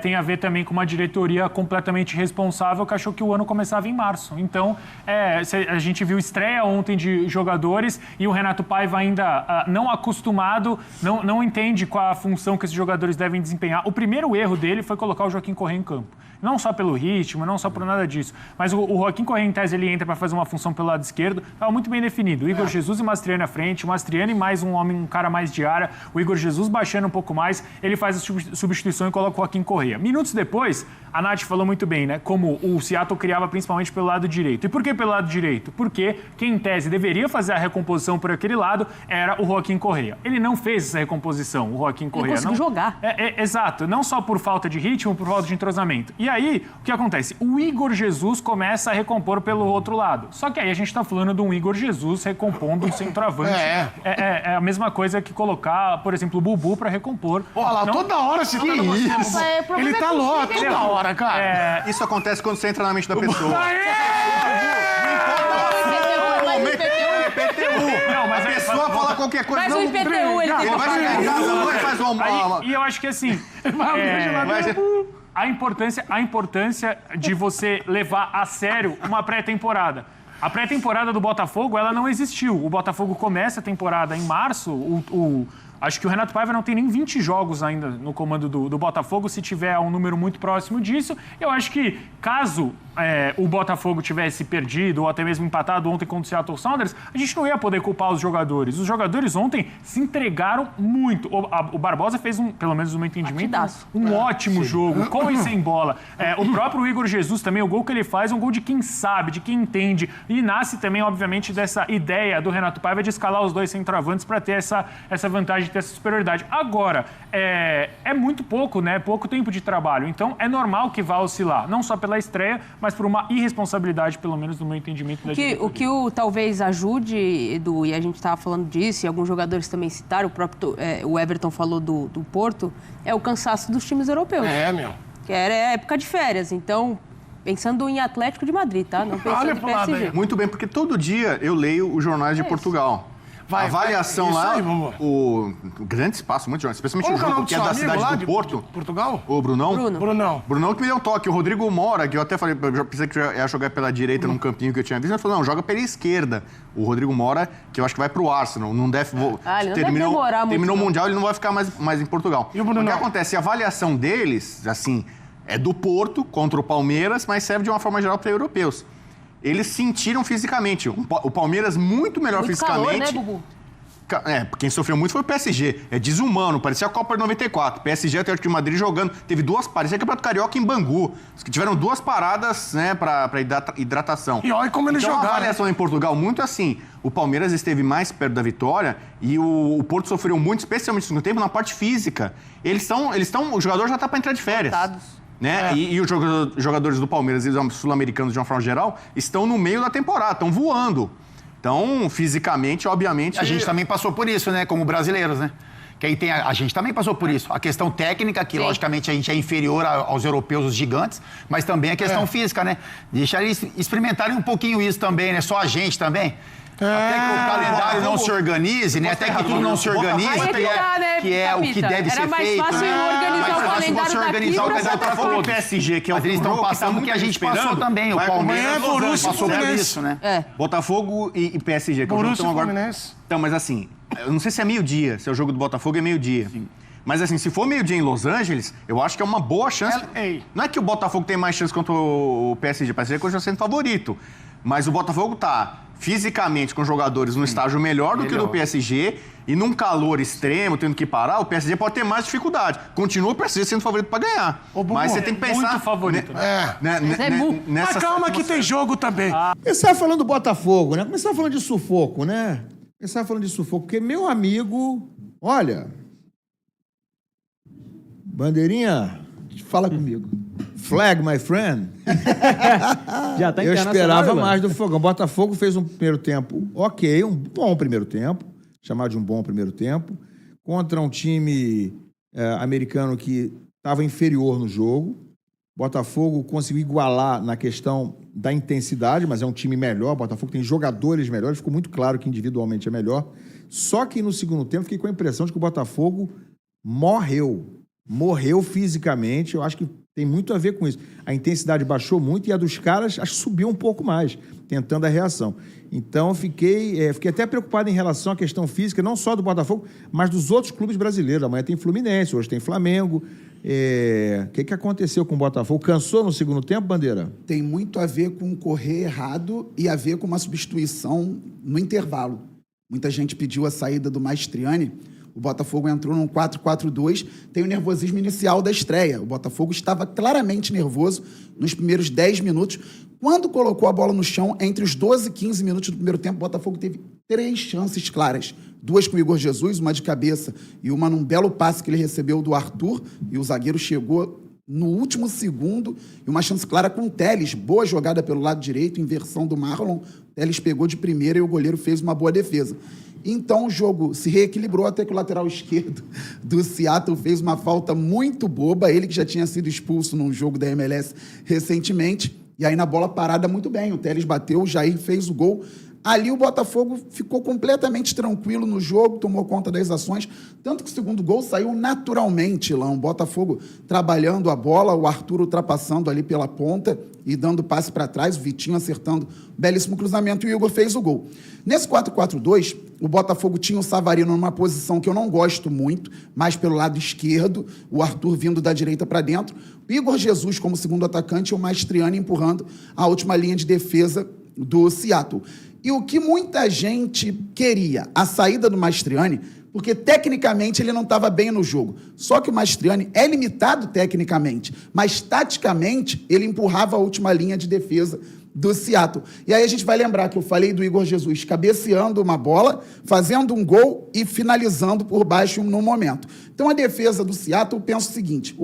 Tem a ver também com uma diretoria completamente responsável que achou que o ano começava em março. Então, a gente viu estreia ontem de jogadores e o Renato Paiva ainda não acostumado, não entende qual a função que esses jogadores devem desempenhar. O primeiro erro dele foi colocar o Joaquim Correa em campo. Não só pelo ritmo, não só por nada disso. Mas o Joaquim Correa, em tese, ele entra para fazer uma função pelo lado esquerdo. Estava muito bem definido. O Igor Jesus e o Mastriani à frente, o Mastriani mais um cara mais de área, o Igor Jesus baixando um pouco mais, ele faz a substituição e coloca o Joaquim Correa. Minutos depois, a Nath falou muito bem, né? Como o Seattle criava principalmente pelo lado direito. E por que pelo lado direito? Porque quem, em tese, deveria fazer a recomposição por aquele lado era o Joaquim Correa. Ele não fez essa recomposição, o Joaquim Correa. Ele conseguiu jogar. Exato. Não só por falta de ritmo, por falta de entrosamento. E aí, o que acontece? O Igor Jesus começa a recompor pelo outro lado. Só que aí a gente está falando de um Igor Jesus recompondo um centroavante. É a mesma coisa que colocar, por exemplo, o Bubu para recompor. Olha lá, toda hora se fala isso? Ele tá louco toda hora, cara. Isso acontece quando você entra na mente da pessoa. Não, mas a pessoa fala qualquer coisa. Mas o IPTU, ele tem que vai chegar em casa, faz uma... E eu acho que assim... A importância de você levar a sério uma pré-temporada. A pré-temporada do Botafogo, ela não existiu. O Botafogo começa a temporada em março. Acho que o Renato Paiva não tem nem 20 jogos ainda no comando do Botafogo, se tiver um número muito próximo disso. Eu acho que, caso o Botafogo tivesse perdido ou até mesmo empatado ontem contra o Seattle Sounders, a gente não ia poder culpar os jogadores. Os jogadores ontem se entregaram muito. O Barbosa fez, pelo menos no meu entendimento, um ótimo jogo, com e sem bola. O próprio Igor Jesus também, o gol que ele faz é um gol de quem sabe, de quem entende. E nasce também, obviamente, dessa ideia do Renato Paiva de escalar os dois centroavantes para ter essa vantagem, ter essa superioridade. Agora, é muito pouco, né? Pouco tempo de trabalho. Então, é normal que vá oscilar. Não só pela estreia, mas por uma irresponsabilidade, pelo menos no meu entendimento. O que talvez ajude, Edu, e a gente estava falando disso, e alguns jogadores também citaram, o Everton falou do Porto, é o cansaço dos times europeus. Que era época de férias. Então, pensando em Atlético de Madrid, tá? Não pensando em PSG. Muito bem, porque todo dia eu leio os jornais de Portugal. A avaliação lá, o grande espaço, muito jornal, especialmente o jogo que é da cidade do Porto. Portugal? O Brunão. Brunão Que me deu um toque. O Rodrigo Mora, que eu até falei, eu já pensei que ia jogar pela direita num campinho que eu tinha visto. Ele falou, não, joga pela esquerda. O Rodrigo Mora, que eu acho que vai pro Arsenal. Não deve... Terminou o Mundial, ele não vai ficar mais em Portugal. E o que acontece? A avaliação deles, assim, é do Porto contra o Palmeiras, mas serve de uma forma geral para europeus. Eles sentiram fisicamente. O Palmeiras muito melhor fisicamente. Calor, né, Bubu? Quem sofreu muito foi o PSG. É desumano, parecia a Copa de 94. PSG, Atlético de Madrid jogando. Teve duas paradas. Parecia Campeonato Carioca em Bangu. Tiveram duas paradas, né, pra hidratação. E olha como eles jogaram. A avaliação em Portugal, muito assim. O Palmeiras esteve mais perto da vitória e o Porto sofreu muito, especialmente no segundo tempo, na parte física. O jogador já tá pra entrar de férias. Né? E os jogadores do Palmeiras e os sul-americanos, de uma forma geral, estão no meio da temporada, estão voando. Então, fisicamente, obviamente... A gente também passou por isso, né? Como brasileiros, né? Que aí a gente também passou por isso. A questão técnica, que logicamente a gente é inferior aos europeus, os gigantes, mas também a questão física, né? Deixar eles experimentarem um pouquinho isso também, né? Só a gente também. Até que o calendário não se organize, né? Até que tudo não se organize, que é o que deve ser feito. Era mais fácil organizar o calendário daqui pra falar do PSG, que é o Mas eles estão passando o que a gente passou também. O Palmeiras passou por isso, né? Botafogo e PSG, que é o jogo agora. Então, mas assim, eu não sei se é meio-dia, se é o jogo do Botafogo é meio-dia. Mas assim, se for meio-dia em Los Angeles, eu acho que é uma boa chance. Não é que o Botafogo tem mais chance contra o PSG, o PSG continua sendo favorito. Mas o Botafogo tá fisicamente com jogadores num estágio melhor do que o do PSG e num calor extremo, tendo que parar, o PSG pode ter mais dificuldade. Continua o PSG sendo favorito para ganhar. Mas você tem que pensar... Muito favorito. Mas calma que tem jogo também. Começar falando do Botafogo, né? Começar falando de sufoco, né? Começar falando de sufoco, porque meu amigo... Olha... Bandeirinha, fala comigo. Flag, my friend. Já tá Eu esperava mais do Fogão. Botafogo fez um primeiro tempo ok, um bom primeiro tempo, chamado de um bom primeiro tempo, contra um time americano que estava inferior no jogo. Botafogo conseguiu igualar na questão da intensidade, mas é um time melhor. Botafogo tem jogadores melhores, ficou muito claro que individualmente é melhor. Só que no segundo tempo fiquei com a impressão de que o Botafogo morreu fisicamente. Eu acho que tem muito a ver com isso. A intensidade baixou muito e a dos caras acho que subiu um pouco mais, tentando a reação. Então, fiquei até preocupado em relação à questão física, não só do Botafogo, mas dos outros clubes brasileiros. Amanhã tem Fluminense, hoje tem Flamengo. O que aconteceu com o Botafogo? Cansou no segundo tempo, Bandeira? Tem muito a ver com correr errado e a ver com uma substituição no intervalo. Muita gente pediu a saída do Maestriani. O Botafogo entrou num 4-4-2, tem o nervosismo inicial da estreia. O Botafogo estava claramente nervoso nos primeiros 10 minutos. Quando colocou a bola no chão, entre os 12 e 15 minutos do primeiro tempo, o Botafogo teve 3 chances claras. 2 com o Igor Jesus, uma de cabeça e uma num belo passe que ele recebeu do Arthur, e o zagueiro chegou no último segundo, e uma chance clara com o Telles. Boa jogada pelo lado direito, inversão do Marlon. O Telles pegou de primeira e o goleiro fez uma boa defesa. Então o jogo se reequilibrou até que o lateral esquerdo do Seattle fez uma falta muito boba, ele que já tinha sido expulso num jogo da MLS recentemente, e aí na bola parada muito bem, o Telles bateu, o Jair fez o gol. Ali o Botafogo ficou completamente tranquilo no jogo, tomou conta das ações, tanto que o segundo gol saiu naturalmente lá, o Botafogo trabalhando a bola, o Arthur ultrapassando ali pela ponta e dando passe para trás, o Vitinho acertando belíssimo cruzamento e o Igor fez o gol. Nesse 4-4-2, o Botafogo tinha o Savarino numa posição que eu não gosto muito, mais pelo lado esquerdo, o Arthur vindo da direita para dentro, o Igor Jesus como segundo atacante e o Maestriani empurrando a última linha de defesa do Seattle. E o que muita gente queria, a saída do Maestriani, porque tecnicamente ele não estava bem no jogo. Só que o Maestriani é limitado tecnicamente, mas taticamente ele empurrava a última linha de defesa do Seattle. E aí a gente vai lembrar que eu falei do Igor Jesus cabeceando uma bola, fazendo um gol e finalizando por baixo no momento. Então a defesa do Seattle pensa o seguinte,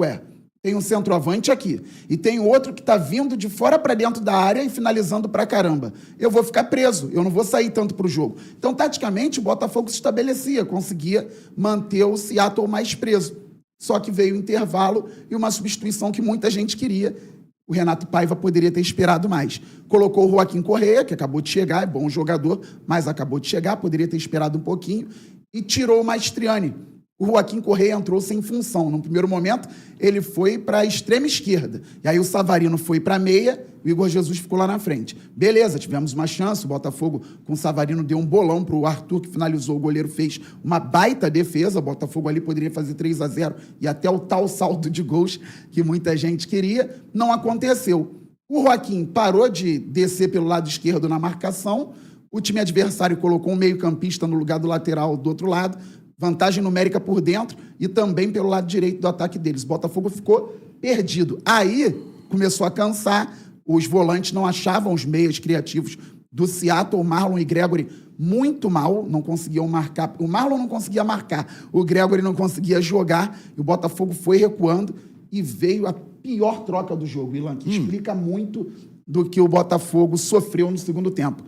tem um centroavante aqui e tem outro que está vindo de fora para dentro da área e finalizando para caramba. Eu vou ficar preso, eu não vou sair tanto para o jogo. Então, taticamente, o Botafogo se estabelecia, conseguia manter o Seattle mais preso. Só que veio o intervalo e uma substituição que muita gente queria. O Renato Paiva poderia ter esperado mais. Colocou o Joaquim Correa, que acabou de chegar, é bom jogador, mas acabou de chegar, poderia ter esperado um pouquinho, e tirou o Maestriani. O Joaquim Correa entrou sem função. No primeiro momento, ele foi para a extrema esquerda. E aí o Savarino foi para a meia, o Igor Jesus ficou lá na frente. Beleza, tivemos uma chance, o Botafogo com o Savarino deu um bolão para o Arthur, que finalizou, o goleiro fez uma baita defesa, o Botafogo ali poderia fazer 3-0 e até o tal saldo de gols que muita gente queria. Não aconteceu. O Joaquim parou de descer pelo lado esquerdo na marcação, o time adversário colocou um meio-campista no lugar do lateral do outro lado, vantagem numérica por dentro e também pelo lado direito do ataque deles. O Botafogo ficou perdido. Aí começou a cansar, os volantes não achavam os meias criativos do Seattle, Marlon e Gregory muito mal, não conseguiam marcar. O Marlon não conseguia marcar, o Gregory não conseguia jogar, e o Botafogo foi recuando e veio a pior troca do jogo, Ilan, que explica muito do que o Botafogo sofreu no segundo tempo.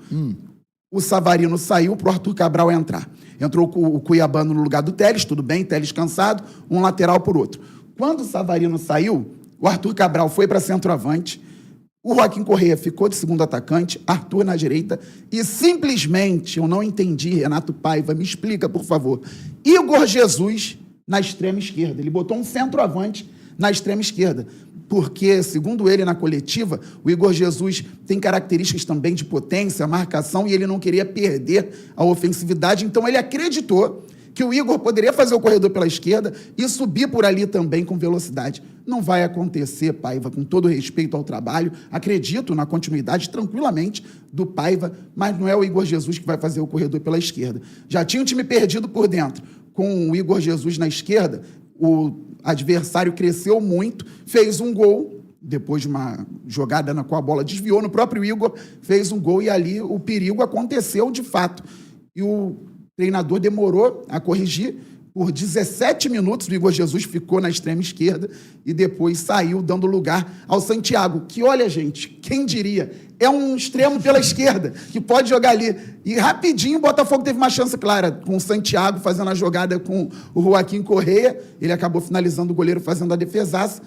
O Savarino saiu para o Arthur Cabral entrar. Entrou o Cuiabano no lugar do Telles, tudo bem, Telles cansado, um lateral por outro. Quando o Savarino saiu, o Arthur Cabral foi para centroavante, o Joaquim Correa ficou de segundo atacante, Arthur na direita, e simplesmente, eu não entendi, Renato Paiva, me explica, por favor, Igor Jesus na extrema esquerda. Ele botou um centroavante na extrema esquerda, porque, segundo ele na coletiva, o Igor Jesus tem características também de potência, marcação, e ele não queria perder a ofensividade, então ele acreditou que o Igor poderia fazer o corredor pela esquerda e subir por ali também com velocidade. Não vai acontecer, Paiva, com todo respeito ao trabalho, acredito na continuidade tranquilamente do Paiva, mas não é o Igor Jesus que vai fazer o corredor pela esquerda. Já tinha um time perdido por dentro, com o Igor Jesus na esquerda, o adversário cresceu muito, fez um gol, depois de uma jogada na qual a bola desviou no próprio Igor, fez um gol e ali o perigo aconteceu de fato. E o treinador demorou a corrigir. Por 17 minutos, o Igor Jesus ficou na extrema esquerda e depois saiu dando lugar ao Santiago, que, olha, gente, quem diria, é um extremo pela esquerda, que pode jogar ali. E rapidinho o Botafogo teve uma chance clara, com o Santiago fazendo a jogada com o Joaquim Correa, ele acabou finalizando, o goleiro fazendo a defesaça,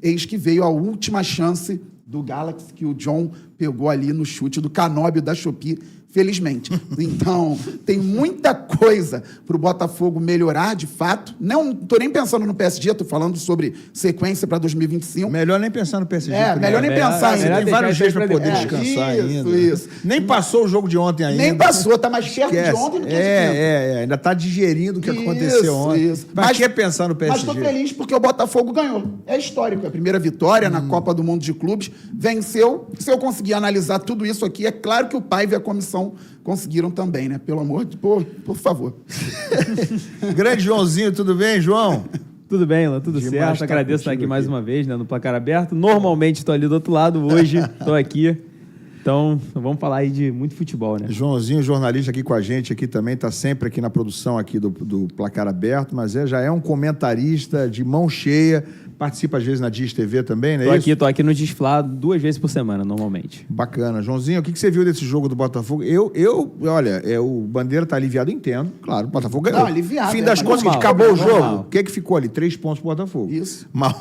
eis que veio a última chance do Galaxy, que o John pegou ali no chute do Canóbio da Shopee, felizmente. Então, tem muita coisa para o Botafogo melhorar, de fato. Não estou nem pensando no PSG, estou falando sobre sequência para 2025. Melhor nem pensar no PSG. Melhor nem pensar ainda. Tem vários jeitos para poder descansar ainda. Isso. Nem passou o jogo de ontem ainda. Nem passou, tá mais perto de ontem do que de ontem. Ainda tá digerindo o que aconteceu ontem. Mas quer pensar no PSG? Mas estou feliz porque o Botafogo ganhou. É histórico, é a primeira vitória na Copa do Mundo de Clubes. Venceu. Se eu conseguir analisar tudo isso aqui, é claro que o Paiva e a comissão conseguiram também, né? Pelo amor de Deus, por favor. Grande Joãozinho, tudo bem, João? Tudo bem, Lan, tudo certo. Agradeço estar aqui mais uma vez, né, no Placar Aberto. Normalmente estou ali do outro lado, hoje estou aqui. Então, vamos falar aí de muito futebol, né? Joãozinho, jornalista aqui com a gente aqui também, está sempre aqui na produção aqui do Placar Aberto, mas já é um comentarista de mão cheia, participa às vezes na Diz TV também, né? Tô aqui no Disflá 2 vezes por semana, normalmente. Bacana. Joãozinho, o que você viu desse jogo do Botafogo? Olha, o Bandeira tá aliviado, entendo. Claro, o Botafogo ganhou. Não, aliviado. Fim das contas, acabou o jogo. O que ficou ali? 3 pontos pro Botafogo. Isso. Mas,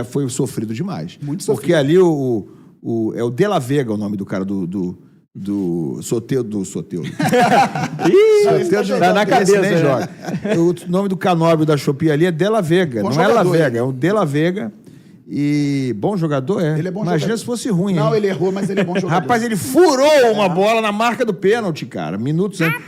foi sofrido demais. Muito sofrido. Porque ali é o De La Vega o nome do cara do Soteldo. Soteldo tá na cabeça, nem joga. O nome do canóbio da Shopee ali é De La Vega, bom não jogador, é La Vega, é o De La Vega. E bom jogador, é. Ele é bom Imagina jogador. se fosse ruim. Não, hein? ele errou, mas ele é bom jogador. Rapaz, ele furou uma bola na marca do pênalti, cara. Minutos antes.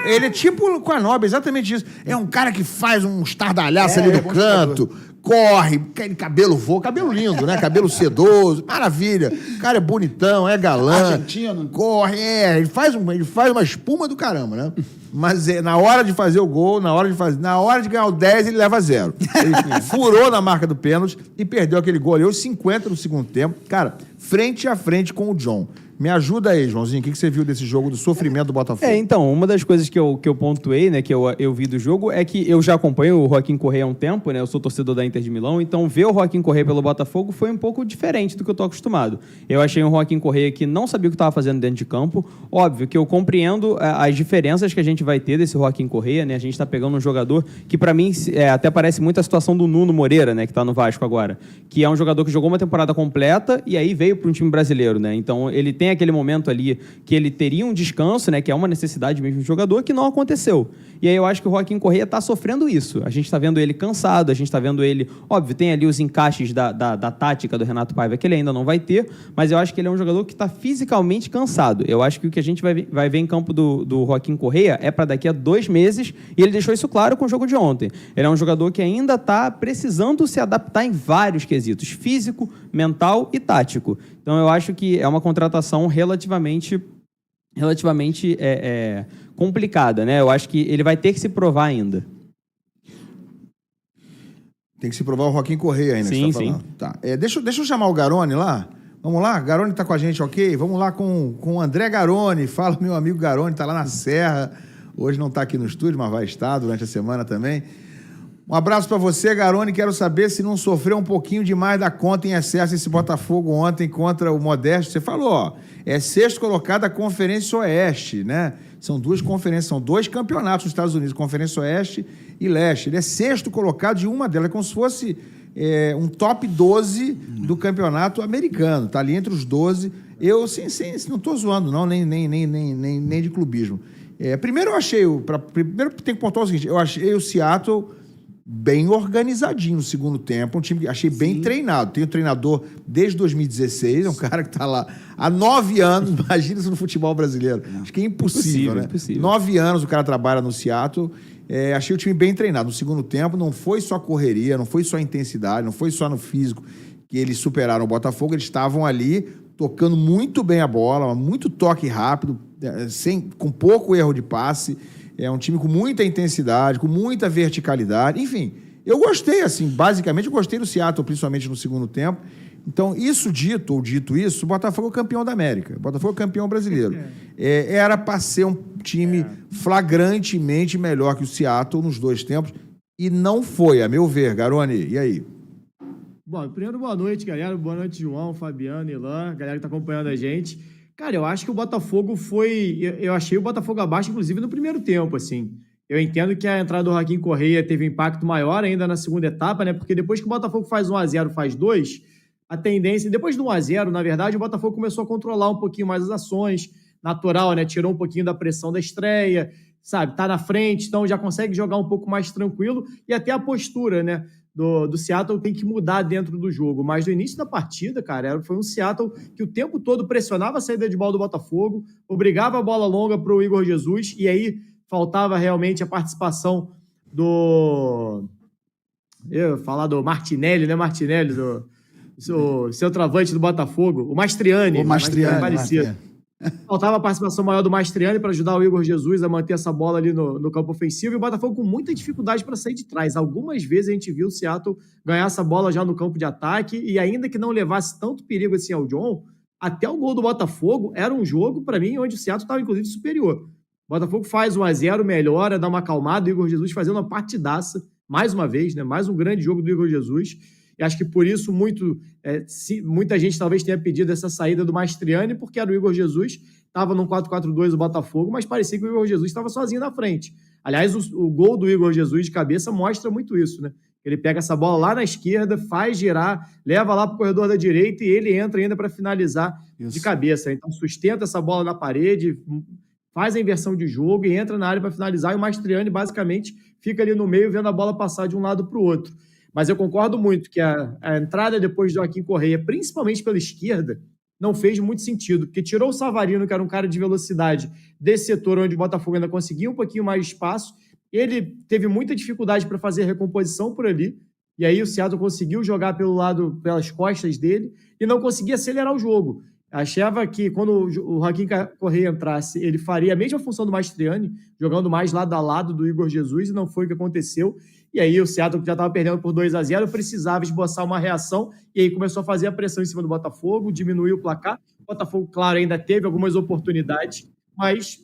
Ele é tipo o Canóbio, exatamente isso. É um cara que faz um estardalhaço ali no bom canto, corre, cabelo voa, cabelo lindo, né? Cabelo sedoso, maravilha. O cara é bonitão, é galã. Argentino. Corre, ele faz uma espuma do caramba, né? Mas na hora de fazer o gol, na hora de ganhar o 10, ele leva 0. Ele furou na marca do pênalti e perdeu aquele gol ali, aos 50 do segundo tempo. Cara, frente a frente com o John. Me ajuda aí, Joãozinho, o que você viu desse jogo, do sofrimento do Botafogo? Então, uma das coisas que eu pontuei, né, que eu vi do jogo, é que eu já acompanho o Joaquim Correa há um tempo, né, eu sou torcedor da Inter de Milão, então ver o Joaquim Correa pelo Botafogo foi um pouco diferente do que eu tô acostumado. Eu achei um Joaquim Correa que não sabia o que estava fazendo dentro de campo. Óbvio que eu compreendo as diferenças que a gente vai ter desse Joaquim Correa, né, a gente tá pegando um jogador que para mim até parece muito a situação do Nuno Moreira, né, que tá no Vasco agora, que é um jogador que jogou uma temporada completa e aí veio para um time brasileiro, né, então ele tem aquele momento ali que ele teria um descanso, né, que é uma necessidade mesmo do jogador, que não aconteceu. E aí eu acho que o Joaquim Correa está sofrendo isso. A gente está vendo ele cansado, a gente está vendo ele... Óbvio, tem ali os encaixes da tática do Renato Paiva que ele ainda não vai ter, mas eu acho que ele é um jogador que está fisicamente cansado. Eu acho que o que a gente vai ver em campo do Joaquim Correa é para daqui a 2 meses, e ele deixou isso claro com o jogo de ontem. Ele é um jogador que ainda está precisando se adaptar em vários quesitos, físico, mental e tático. Então eu acho que é uma contratação relativamente complicada, né? Eu acho que ele vai ter que se provar ainda. Tem que se provar o Joaquim Correa ainda. Sim, que você tá falando. Tá. Deixa eu chamar o Garone lá. Vamos lá? Garone tá com a gente, ok? Vamos lá com o André Garone. Fala, meu amigo Garone, tá lá na Serra. Hoje não tá aqui no estúdio, mas vai estar durante a semana também. Um abraço para você, Garone. Quero saber se não sofreu um pouquinho demais da conta em excesso esse Botafogo ontem contra o Modesto. Você falou, ó, é 6º colocado da Conferência Oeste, né? São 2 conferências, são 2 campeonatos nos Estados Unidos, Conferência Oeste e Leste. Ele é 6º colocado de uma delas, é como se fosse um top 12 do campeonato americano. Tá ali entre os 12. Eu, não tô zoando, não, nem de clubismo. Primeiro eu achei, primeiro tem que pontuar o seguinte, eu achei o Seattle bem organizadinho no segundo tempo, um time que achei bem treinado. Tem um treinador desde 2016, é um cara que está lá há 9 anos, imagina isso no futebol brasileiro. Acho que é impossível, né? Impossível. 9 anos o cara trabalha no Seattle. Achei o time bem treinado. No segundo tempo não foi só correria, não foi só intensidade, não foi só no físico que eles superaram o Botafogo, eles estavam ali tocando muito bem a bola, muito toque rápido, com pouco erro de passe. É um time com muita intensidade, com muita verticalidade. Enfim, eu gostei, assim, basicamente eu gostei do Seattle, principalmente no segundo tempo. Então, dito isso, o Botafogo é campeão da América. O Botafogo é campeão brasileiro. Era para ser um time flagrantemente melhor que o Seattle nos 2 tempos. E não foi, a meu ver. Garone, e aí? Bom, primeiro, boa noite, galera. Boa noite, João, Fabiano, Ilan, galera que tá acompanhando a gente. Cara, eu acho que o Botafogo eu achei o Botafogo abaixo, inclusive, no primeiro tempo, assim. Eu entendo que a entrada do Joaquim Correa teve um impacto maior ainda na segunda etapa, né? Porque depois que o Botafogo faz 1-0, faz 2, a tendência... Depois do 1-0, na verdade, o Botafogo começou a controlar um pouquinho mais as ações, natural, né? Tirou um pouquinho da pressão da estreia, sabe? Tá na frente, então já consegue jogar um pouco mais tranquilo e até a postura, né? Do Seattle tem que mudar dentro do jogo. Mas no início da partida, cara, foi um Seattle que o tempo todo pressionava a saída de bola do Botafogo, obrigava a bola longa pro Igor Jesus, e aí faltava realmente a participação do... Eu ia falar do Martinelli, né? Martinelli, do centroavante do Botafogo. O Mastriani. O Mastriani. Parecido. Faltava a participação maior do Mastriani para ajudar o Igor Jesus a manter essa bola ali no campo ofensivo, e o Botafogo com muita dificuldade para sair de trás. Algumas vezes a gente viu o Seattle ganhar essa bola já no campo de ataque, e ainda que não levasse tanto perigo assim ao John, até o gol do Botafogo era um jogo, para mim, onde o Seattle estava inclusive superior. O Botafogo faz 1-0, melhora, dá uma acalmada, o Igor Jesus fazendo uma partidaça, mais uma vez, né? Mais um grande jogo do Igor Jesus. E acho que por isso muita gente talvez tenha pedido essa saída do Mastriani, porque era o Igor Jesus, estava no 4-4-2 do Botafogo, mas parecia que o Igor Jesus estava sozinho na frente. Aliás, o gol do Igor Jesus de cabeça mostra muito isso, né? Ele pega essa bola lá na esquerda, faz girar, leva lá para o corredor da direita e ele entra ainda para finalizar de cabeça. Então sustenta essa bola na parede, faz a inversão de jogo e entra na área para finalizar, e o Mastriani basicamente fica ali no meio vendo a bola passar de um lado para o outro. Mas eu concordo muito que a entrada depois do Joaquim Correia, principalmente pela esquerda, não fez muito sentido, porque tirou o Savarino, que era um cara de velocidade, desse setor onde o Botafogo ainda conseguia um pouquinho mais de espaço. Ele teve muita dificuldade para fazer a recomposição por ali, e aí o Seattle conseguiu jogar pelo lado, pelas costas dele, e não conseguia acelerar o jogo. Achava que quando o Joaquim Correia entrasse, ele faria a mesma função do Mastriani, jogando mais lado a lado do Igor Jesus, e não foi o que aconteceu. E aí o Seattle, que já estava perdendo por 2-0, precisava esboçar uma reação, e aí começou a fazer a pressão em cima do Botafogo, diminuiu o placar. O Botafogo, claro, ainda teve algumas oportunidades, mas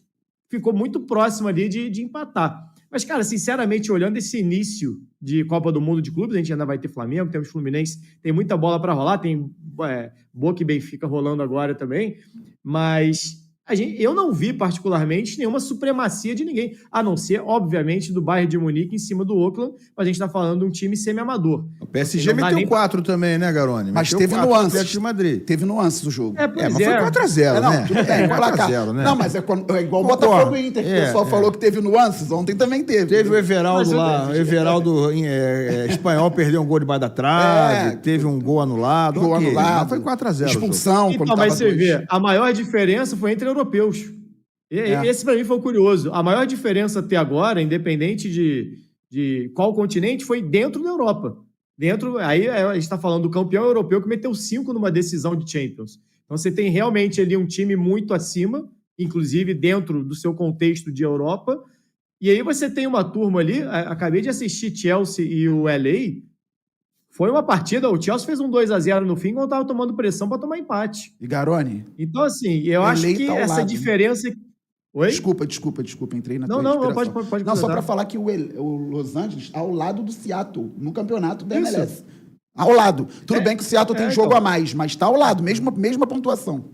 ficou muito próximo ali de empatar. Mas, cara, sinceramente, olhando esse início de Copa do Mundo de clubes, a gente ainda vai ter Flamengo, temos Fluminense, tem muita bola para rolar, tem Boca e Benfica rolando agora também, mas eu não vi particularmente nenhuma supremacia de ninguém, a não ser, obviamente, do Bayern de Munique em cima do Auckland, mas a gente está falando de um time semi-amador. O PSG meteu 4 também, né, Garone? Mas teve nuances. Teve nuances do jogo. Mas foi 4-0, né? Tudo bem, 4-0, né? Não, mas é igual o Botafogo e Inter, que o pessoal falou que teve nuances, ontem também teve. Teve o Everaldo lá, o Everaldo espanhol perdeu um gol debaixo da trave, teve um gol anulado. Gol anulado. Foi 4-0. Expulsão. Então, mas você vê, a maior diferença foi entre europeus. Esse para mim foi curioso. A maior diferença até agora, independente de qual continente, foi dentro da Europa. Aí a gente está falando do campeão europeu que meteu 5 numa decisão de Champions. Então você tem realmente ali um time muito acima, inclusive dentro do seu contexto de Europa. E aí você tem uma turma ali, acabei de assistir Chelsea e o LA. Foi uma partida, o Chelsea fez um 2-0 no fim, quando estava tomando pressão para tomar empate. E Garone? Então, assim, eu acho que essa diferença... Oi? Desculpa, entrei na tua inspiração. Pode Não, só para falar que o Los Angeles ao lado do Seattle, no campeonato da MLS. Ao lado. Tudo bem que o Seattle tem jogo a mais, mas está ao lado, mesma pontuação.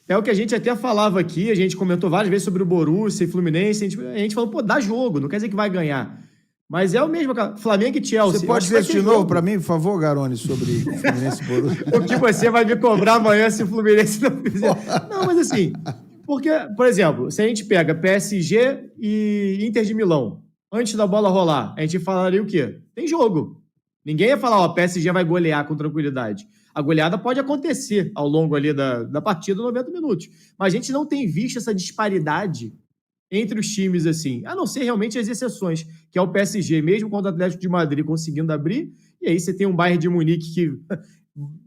É o que a gente até falava aqui, a gente comentou várias vezes sobre o Borussia e Fluminense, a gente falou, dá jogo, não quer dizer que vai ganhar. Mas é o mesmo, Flamengo e Chelsea. Você pode dizer de novo para mim, por favor, Garone, sobre Fluminense e Borussia? O que você vai me cobrar amanhã se o Fluminense não fizer? Não, mas assim, porque, por exemplo, se a gente pega PSG e Inter de Milão, antes da bola rolar, a gente falaria o quê? Tem jogo. Ninguém ia falar, PSG vai golear com tranquilidade. A goleada pode acontecer ao longo ali da partida, 90 minutos. Mas a gente não tem visto essa disparidade entre os times, assim, a não ser realmente as exceções, que é o PSG, mesmo contra o Atlético de Madrid conseguindo abrir, e aí você tem um Bayern de Munique que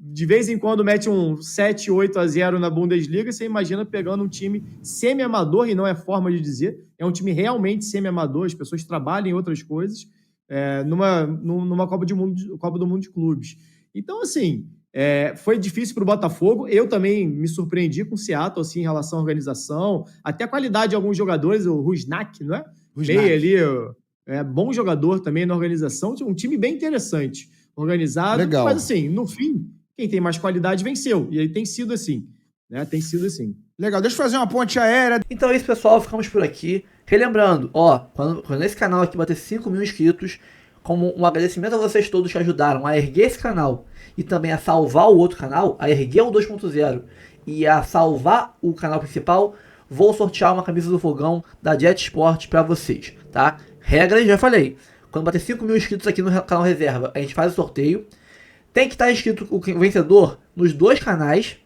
de vez em quando mete um 7-8-0 na Bundesliga, você imagina pegando um time semi-amador, e não é forma de dizer, é um time realmente semi-amador, as pessoas trabalham em outras coisas, numa Copa do Mundo de Clubes. Então, assim, foi difícil para o Botafogo. Eu também me surpreendi com o Seattle, assim, em relação à organização, até a qualidade de alguns jogadores, o Rusnak, não é? Meio ali, bom jogador também na organização, um time bem interessante, organizado. Legal. Mas, assim, no fim, quem tem mais qualidade venceu, e aí tem sido assim, né? Tem sido assim. Legal, deixa eu fazer uma ponte aérea. Então é isso, pessoal, ficamos por aqui. Relembrando, quando esse canal aqui bater 5 mil inscritos, como um agradecimento a vocês todos que ajudaram a erguer esse canal e também a salvar o outro canal, a erguer o 2.0 e a salvar o canal principal, vou sortear uma camisa do Fogão da Jet Sport pra vocês, tá? Regras, já falei. Quando bater 5 mil inscritos aqui no canal Reserva, a gente faz o sorteio. Tem que estar inscrito o vencedor nos 2 canais.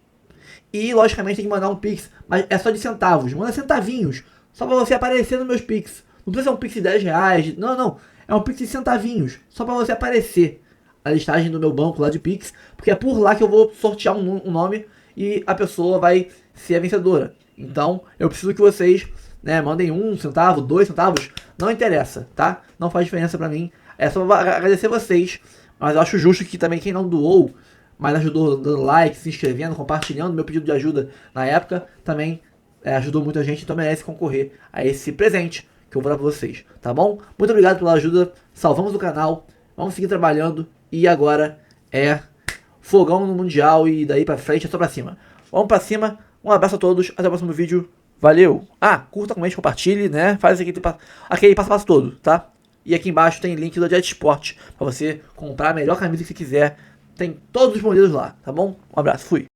E, logicamente, tem que mandar um Pix. Mas é só de centavos. Manda centavinhos. Só pra você aparecer nos meus Pix. Não precisa ser um Pix de 10 reais. Não. É um Pix de centavinhos. Só pra você aparecer a listagem do meu banco lá de Pix. Porque é por lá que eu vou sortear um nome. E a pessoa vai ser a vencedora. Então, eu preciso que vocês, né, mandem 1 centavo, 2 centavos. Não interessa, tá? Não faz diferença pra mim. É só agradecer vocês. Mas eu acho justo que também quem não doou, mas ajudou dando like, se inscrevendo, compartilhando meu pedido de ajuda na época, também ajudou muita gente, então merece concorrer a esse presente que eu vou dar pra vocês, tá bom? Muito obrigado pela ajuda, salvamos o canal, vamos seguir trabalhando e agora é fogão no Mundial e daí pra frente é só pra cima. Vamos pra cima, um abraço a todos, até o próximo vídeo, valeu! Curta, comente, compartilhe, né? Faz aquele passo a passo todo, tá? E aqui embaixo tem link do Jet Sport pra você comprar a melhor camisa que você quiser. Tem todos os modelos lá, tá bom? Um abraço, fui!